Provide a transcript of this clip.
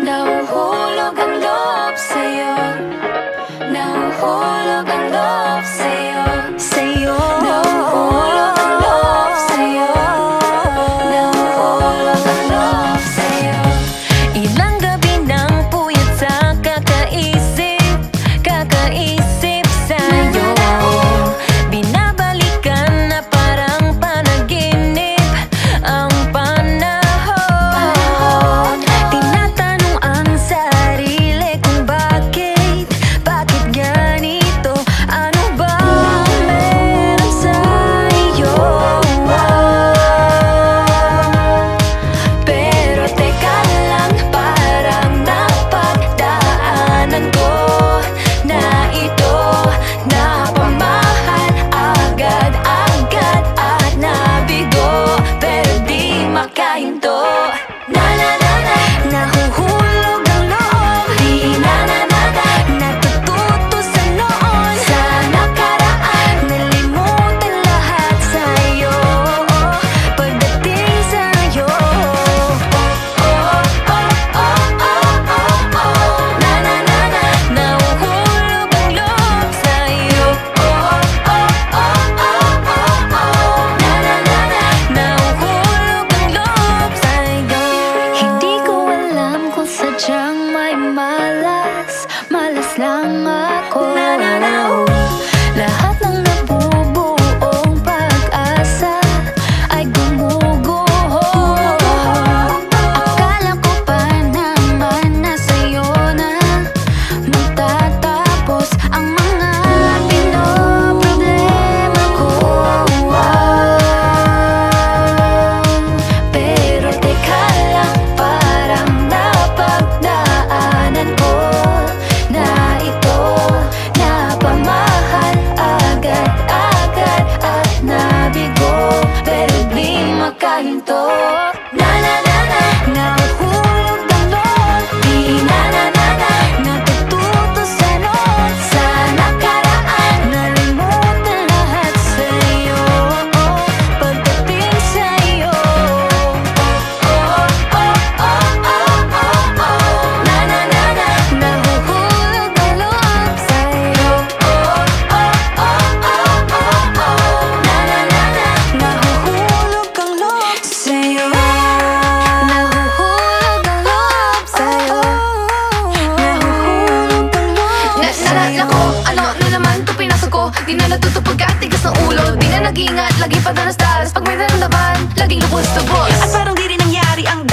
Nahuhulog ang loob sa'yo. Nahuhulog ang loob sa'yo. Sa'yo. Nahuhulog ang loob sa'yo. Nahuhulog ang loob sa'yo. Ilang gabi nang puyat sa kakaisip sa'yo. Binabalikan na parang panaginip ang panahon. Tinatanong ang sarili kung bakit ganito? Ano ba meron sa'yo? Pero teka lang, parang napagdaanan ko na ito. Napamahal agad-agad at nabigo, pero di makahinto. Nahuhulog ang loob, di natututo sa noon, sa nakaraan. Nalimutan lahat sa'yo, pagdating sa'yo. Nahuhulog ang loob sa'yo. Nahuhulog ang loob sa'yo. Hindi ko alam kung sadyang may malas lang ako. Lahat ng nabubuong pag-asa ay gumuguho. Akala ko pa naman na sa'yo na magtatapos ang mga pinoproblema ko. Pero teka lang, parang napagdaanan ko na ito. Napamahal agad-agad at nabigo, pero di makahinto. Nahuhulog ang loob, di natututo sa noon, sa nakaraan. Nalimutan lahat sa'yo, pagdating sa'yo. Nahuhulog ang loob sa'yo. Nahuhulog ang loob sa'yo. Nahuhulog ang loob sa'yo. Nahuhulog ang loob sa'yo. Naku, ano na naman ito pinasok ko? Di na natutupag ka, tigas ng ulo. Di na nag-ingat, lagi pa danas-dalas. Pag may naramdaman, laging lubos-lubos. At parang di rin nangyari ang